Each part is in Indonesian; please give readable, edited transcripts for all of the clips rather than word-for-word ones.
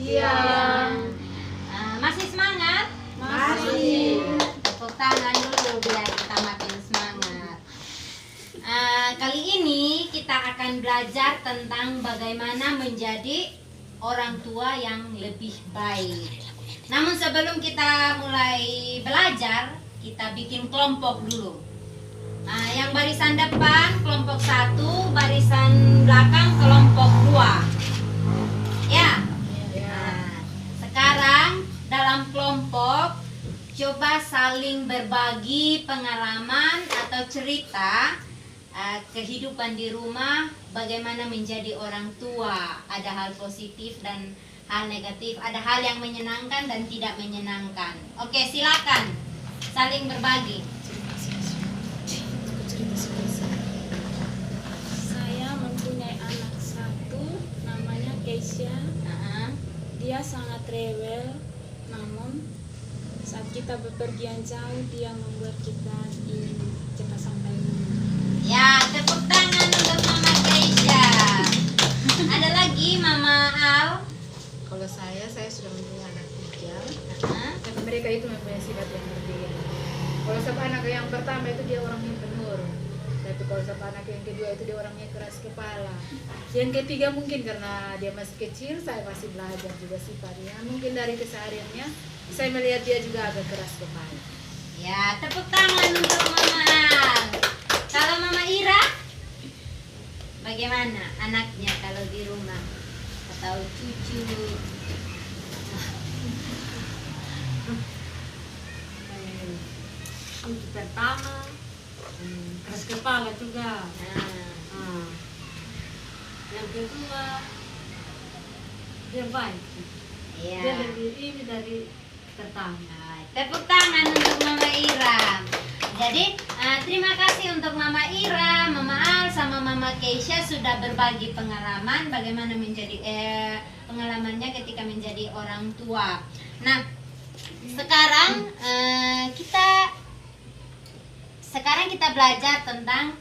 Siang. Masih semangat? Masih. Tepuk tangan dulu biar kita makin semangat. Kali ini kita akan belajar tentang bagaimana menjadi orang tua yang lebih baik. Namun sebelum kita mulai belajar, kita bikin kelompok dulu. Yang barisan depan kelompok 1, barisan belakang kelompok 2. Ya. Sekarang dalam kelompok coba saling berbagi pengalaman atau cerita kehidupan di rumah, bagaimana menjadi orang tua. Ada hal positif dan hal negatif, ada hal yang menyenangkan dan tidak menyenangkan. Oke, silakan saling berbagi. Saya mempunyai anak satu, namanya Keisha. Dia sangat rewel, namun saat kita bepergian jauh, dia membuat kita ingin cepat sampai rumah. Ya, tepuk tangan untuk Mama Keisha. Ada lagi Mama Al. Kalau saya sudah mempunyai anak 3. Nah, Tapi mereka itu mempunyai sifat yang berbeda. Kalau sama anak yang pertama itu dia orangnya penurut. Tapi kalau sama anak yang kedua itu dia orangnya keras kepala. Yang ketiga mungkin karena dia masih kecil, saya masih belajar juga sifatnya. Mungkin dari kesehariannya saya melihat dia juga agak keras kepala. ya, tepuk tangan untuk Mama Al. Kalau Mama Ira, bagaimana anaknya kalau di rumah atau cucu? Untuk pertama keras kepala juga. Nah, Yang kedua dia baik. ya. Dia lebih ini dari pertama. Tepuk tangan untuk Mama Ira. Jadi terima kasih untuk Mama Ira, Mama Al, sama Mama Keisha sudah berbagi pengalaman bagaimana menjadi pengalamannya ketika menjadi orang tua. Nah, sekarang kita belajar tentang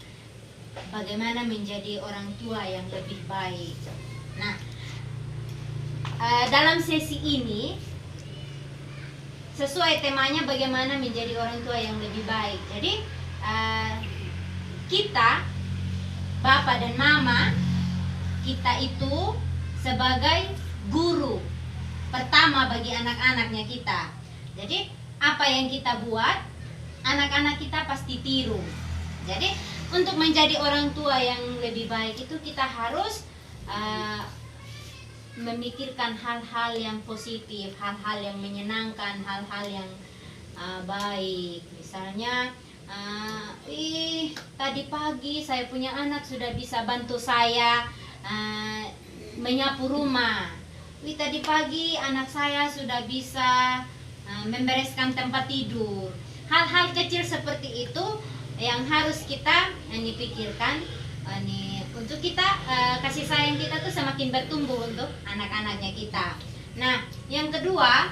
bagaimana menjadi orang tua yang lebih baik. Nah, dalam sesi ini sesuai temanya bagaimana menjadi orang tua yang lebih baik. Jadi kita, Bapak dan Mama, kita itu sebagai guru pertama bagi anak-anaknya kita. Jadi apa yang kita buat, anak-anak kita pasti tiru. Jadi untuk menjadi orang tua yang lebih baik itu kita harus memikirkan hal-hal yang positif, hal-hal yang menyenangkan, hal-hal yang baik. Misalnya, tadi pagi saya punya anak sudah bisa bantu saya menyapu rumah. Tadi pagi anak saya sudah bisa membereskan tempat tidur. Hal-hal kecil seperti itu yang harus kita pikirkan untuk kita kasih sayang kita tuh semakin bertumbuh untuk anak-anaknya kita. Nah, yang kedua,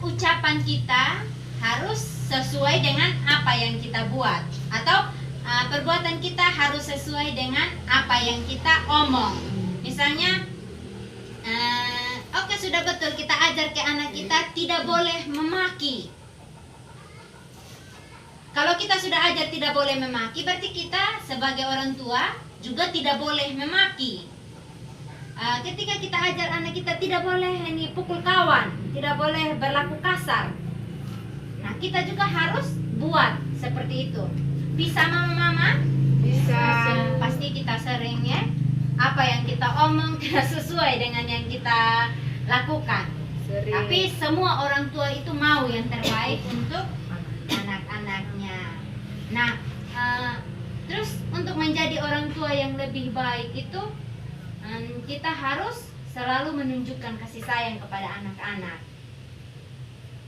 ucapan kita harus sesuai dengan apa yang kita buat, atau perbuatan kita harus sesuai dengan apa yang kita omong. Misalnya, oke, sudah betul kita ajar ke anak kita tidak boleh memaki. Kalau kita sudah ajar tidak boleh memaki, berarti kita sebagai orang tua juga tidak boleh memaki. Ketika kita ajar anak kita tidak boleh pukul kawan, tidak boleh berlaku kasar. Nah, kita juga harus buat seperti itu. Bisa mama-mama? Bisa. Pasti kita sering ya. Apa yang kita omong tidak sesuai dengan yang kita lakukan. Sering. Tapi semua orang tua itu mau yang terbaik untuk anak-anaknya. Nah, terus untuk menjadi orang tua yang lebih baik itu kita harus selalu menunjukkan kasih sayang kepada anak-anak.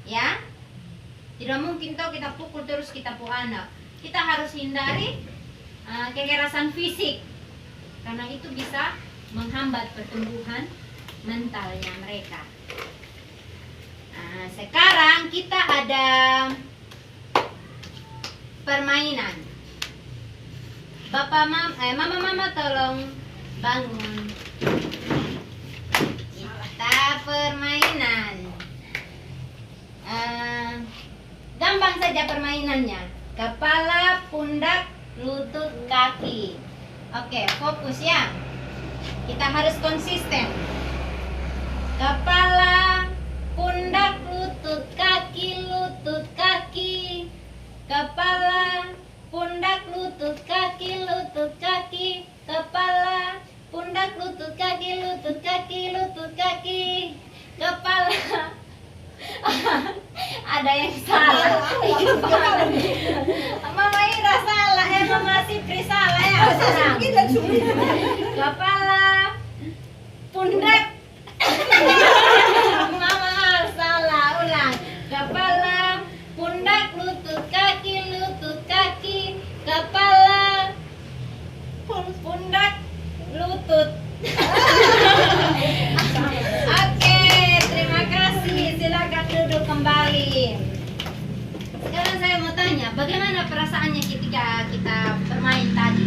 Ya, tidak mungkin toh kita pukul terus kita pukul anak. Kita harus hindari kekerasan fisik, karena itu bisa menghambat pertumbuhan mentalnya mereka. Nah, sekarang kita ada permainan. Mama tolong bangun. Kita saja permainannya. Kepala, pundak, lutut, kaki. Oke, fokus ya. Kita harus konsisten. Kepala, pundak, lutut, kaki, lutut, kaki. Kepala, pundak, lutut, kaki, lutut, kaki. Kepala, pundak, lutut, kaki, lutut, kaki, lutut, kaki. Kepala. Ada yang salah. Mama Ira salah, Mama Sipri salah ya. Kepala, pundak. Mama salah, ulang. Kepala, pundak, lutut, kaki, lutut, kaki. Kepala, pundak, lutut. Oke, terima kasih. Silakan duduk kembali. Sekarang saya mau tanya, bagaimana perasaannya ketika kita bermain tadi?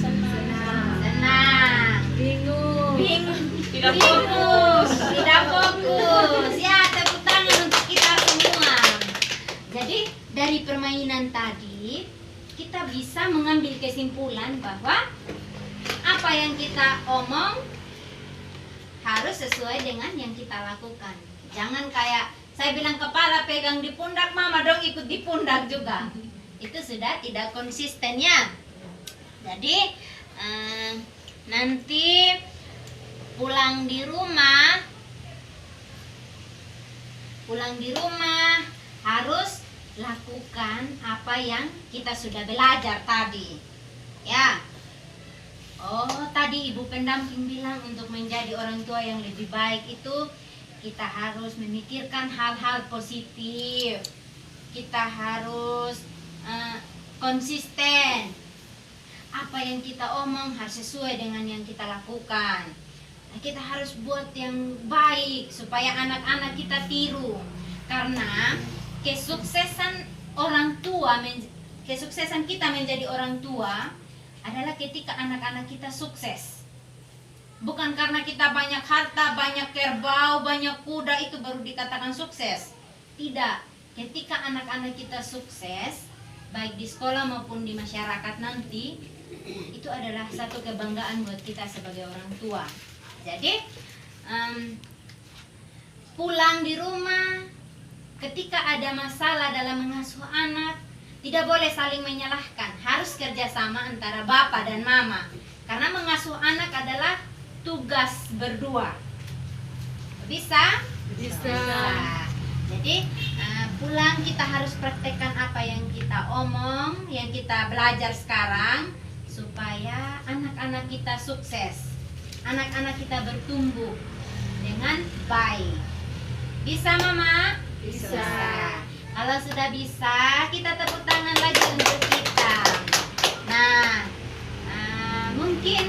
Senang. Senang. Bingung. Bingung. Tidak fokus. Tidak fokus. Ya, tepuk tangan untuk kita semua. Jadi, dari permainan tadi, kita bisa mengambil kesimpulan bahwa apa yang kita omong harus sesuai dengan yang kita lakukan. Jangan kayak saya bilang kepala pegang di pundak, mama dong ikut di pundak juga. Itu sudah tidak konsisten ya. Jadi nanti pulang di rumah harus lakukan apa yang kita sudah belajar tadi. Ya. Oh, tadi ibu pendamping bilang untuk menjadi orang tua yang lebih baik itu kita harus memikirkan hal-hal positif. Kita harus konsisten. Apa yang kita omong harus sesuai dengan yang kita lakukan. Nah, kita harus buat yang baik supaya anak-anak kita tiru. Karena kesuksesan kita menjadi orang tua adalah ketika anak-anak kita sukses. Bukan karena kita banyak harta, banyak kerbau, banyak kuda itu baru dikatakan sukses. Tidak. Ketika anak-anak kita sukses, baik di sekolah maupun di masyarakat nanti, itu adalah satu kebanggaan buat kita sebagai orang tua. Jadi, pulang di rumah, ketika ada masalah dalam mengasuh anak, tidak boleh saling menyalahkan, harus kerjasama antara bapak dan mama. Karena mengasuh anak adalah tugas berdua. Bisa? Bisa. Jadi pulang kita harus praktekkan apa yang kita omong, yang kita belajar sekarang, supaya anak-anak kita sukses, anak-anak kita bertumbuh dengan baik. Bisa, Mama? Bisa. Kalau sudah bisa, kita tepuk tangan lagi untuk kita. Nah, mungkin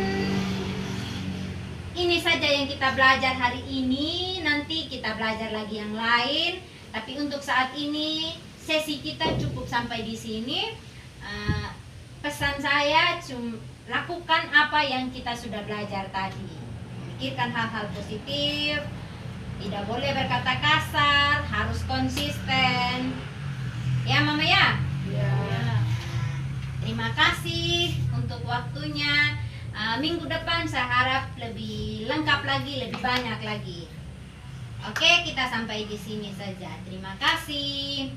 ini saja yang kita belajar hari ini. Nanti kita belajar lagi yang lain. Tapi untuk saat ini, sesi kita cukup sampai di sini. Pesan saya, lakukan apa yang kita sudah belajar tadi. Pikirkan hal-hal positif. Tidak boleh berkata kasar, harus konsisten. Ya, Mama ya? Ya. Terima kasih untuk waktunya. Minggu depan saya harap lebih lengkap lagi, lebih banyak lagi. Oke, kita sampai di sini saja. Terima kasih.